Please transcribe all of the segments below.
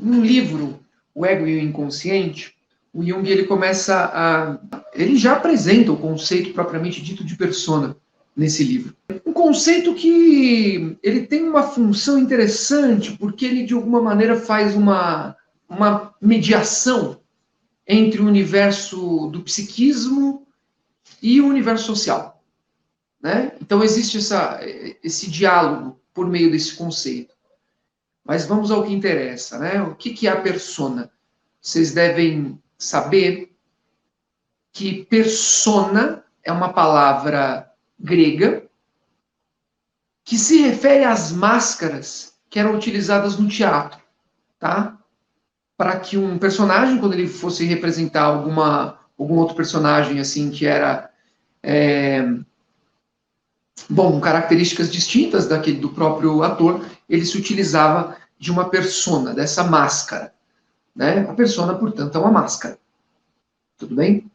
num livro, O Ego e o Inconsciente, o Jung ele começa ele já apresenta o conceito propriamente dito de persona nesse livro. Um conceito que ele tem uma função interessante, porque ele, de alguma maneira, faz uma mediação entre o universo do psiquismo e o universo social. Né? Então, existe esse diálogo por meio desse conceito. Mas vamos ao que interessa. Né? O que é a persona? Vocês devem saber que persona é uma palavra grega que se refere às máscaras que eram utilizadas no teatro, tá? Para que um personagem, quando ele fosse representar algum outro personagem assim que era características distintas daquele do próprio ator, ele se utilizava de uma persona, dessa máscara, né? A persona, portanto, é uma máscara. Tudo bem?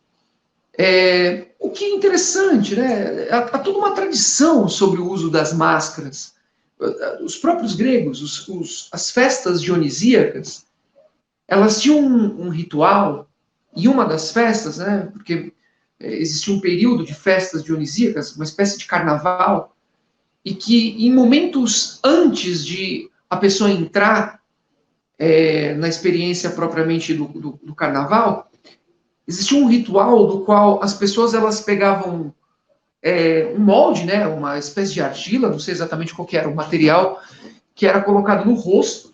O que é interessante, né? Há toda uma tradição sobre o uso das máscaras. Os próprios gregos, as festas dionisíacas, elas tinham um ritual, e uma das festas, né? Porque existia um período de festas dionisíacas, uma espécie de carnaval, e que em momentos antes de a pessoa entrar na experiência propriamente do carnaval, existia um ritual do qual as pessoas elas pegavam um molde, né, uma espécie de argila, não sei exatamente qual que era o material, que era colocado no rosto,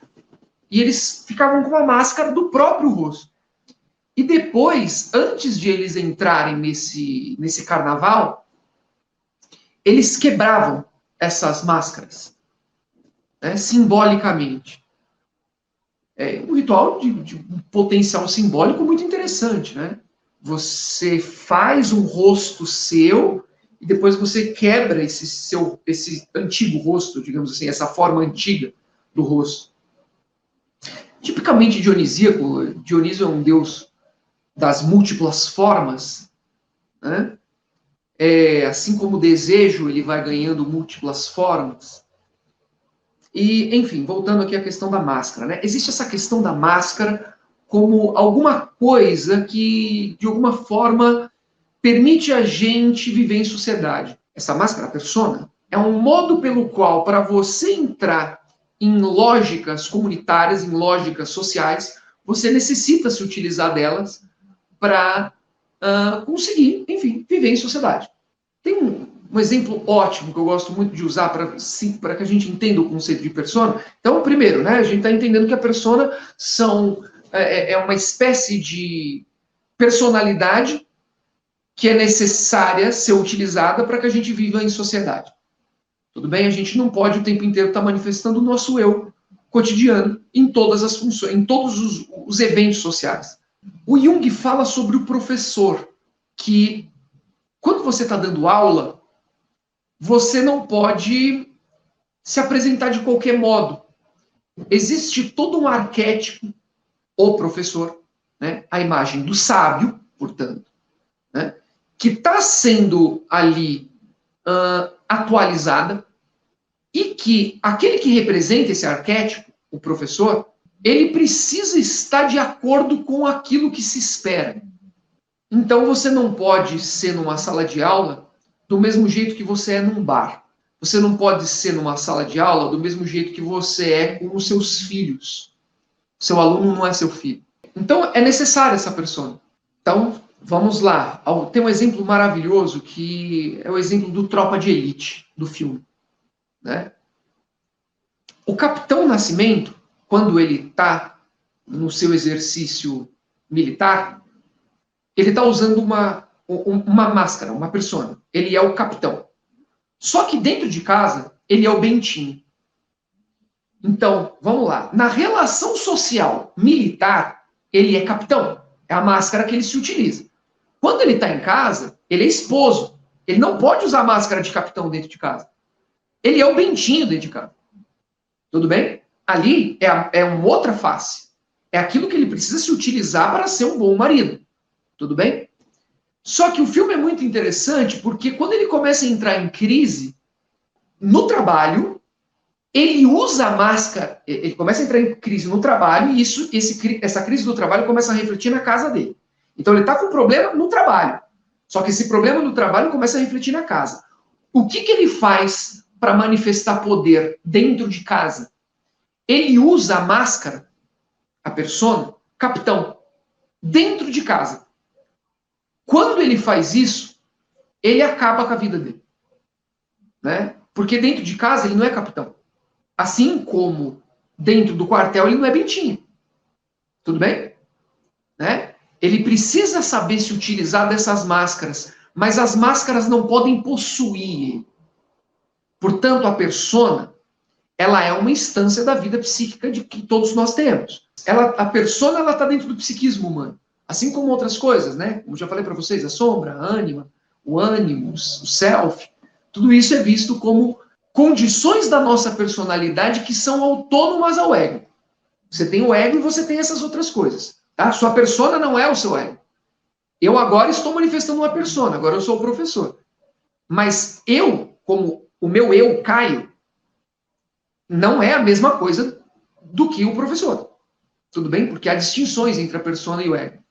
e eles ficavam com uma máscara do próprio rosto. E depois, antes de eles entrarem nesse carnaval, eles quebravam essas máscaras, né, simbolicamente. Um ritual de um potencial simbólico muito interessante, né? Você faz um rosto seu e depois você quebra esse antigo rosto, digamos assim, essa forma antiga do rosto. Tipicamente dionisíaco, Dionísio é um deus das múltiplas formas, né? Assim como o desejo ele vai ganhando múltiplas formas. E, enfim, voltando aqui à questão da máscara, né? Existe essa questão da máscara como alguma coisa que, de alguma forma, permite a gente viver em sociedade. Essa máscara, a persona, é um modo pelo qual, para você entrar em lógicas comunitárias, em lógicas sociais, você necessita se utilizar delas para conseguir, enfim, viver em sociedade. Tem um exemplo ótimo que eu gosto muito de usar para que a gente entenda o conceito de persona. Então, primeiro, né, a gente está entendendo que a persona é uma espécie de personalidade que é necessária ser utilizada para que a gente viva em sociedade. Tudo bem? A gente não pode o tempo inteiro estar manifestando o nosso eu cotidiano em todas as funções, em todos os eventos sociais. O Jung fala sobre o professor, que quando você está dando aula, você não pode se apresentar de qualquer modo. Existe todo um arquétipo, o professor, né? A imagem do sábio, portanto, né? Que está sendo ali atualizada e que aquele que representa esse arquétipo, o professor, ele precisa estar de acordo com aquilo que se espera. Então você não pode ser numa sala de aula do mesmo jeito que você é num bar. Você não pode ser numa sala de aula do mesmo jeito que você é com os seus filhos. Seu aluno não é seu filho. Então é necessária essa persona. Então, vamos lá. Tem um exemplo maravilhoso que é o exemplo do Tropa de Elite, do filme. Né? O Capitão Nascimento, quando ele está no seu exercício militar, ele está usando uma máscara, uma persona. Ele é o capitão. Só que dentro de casa, ele é o Bentinho. Então, vamos lá. Na relação social militar, ele é capitão. É a máscara que ele se utiliza. Quando ele está em casa, ele é esposo. Ele não pode usar máscara de capitão dentro de casa. Ele é o Bentinho dentro de casa. Tudo bem? Ali é uma outra face. É aquilo que ele precisa se utilizar para ser um bom marido. Tudo bem? Só que o filme é muito interessante porque quando ele começa a entrar em crise no trabalho, ele usa a máscara, ele começa a entrar em crise no trabalho, e essa crise do trabalho começa a refletir na casa dele. Então ele está com um problema no trabalho, só que esse problema no trabalho começa a refletir na casa. O que ele faz para manifestar poder dentro de casa? Ele usa a máscara, a persona, capitão, dentro de casa. Quando ele faz isso, ele acaba com a vida dele. Né? Porque dentro de casa ele não é capitão. Assim como dentro do quartel ele não é Bentinho. Tudo bem? Né? Ele precisa saber se utilizar dessas máscaras, mas as máscaras não podem possuir ele. Portanto, a persona, ela é uma instância da vida psíquica de que todos nós temos. A persona, ela está dentro do psiquismo humano. Assim como outras coisas, né? Como já falei para vocês, a sombra, a ânima, o ânimos, o self, tudo isso é visto como condições da nossa personalidade que são autônomas ao ego. Você tem o ego e você tem essas outras coisas. Tá? Sua persona não é o seu ego. Eu agora estou manifestando uma persona, agora eu sou o professor. Mas eu, como o meu eu, Caio, não é a mesma coisa do que o professor. Tudo bem? Porque há distinções entre a persona e o ego.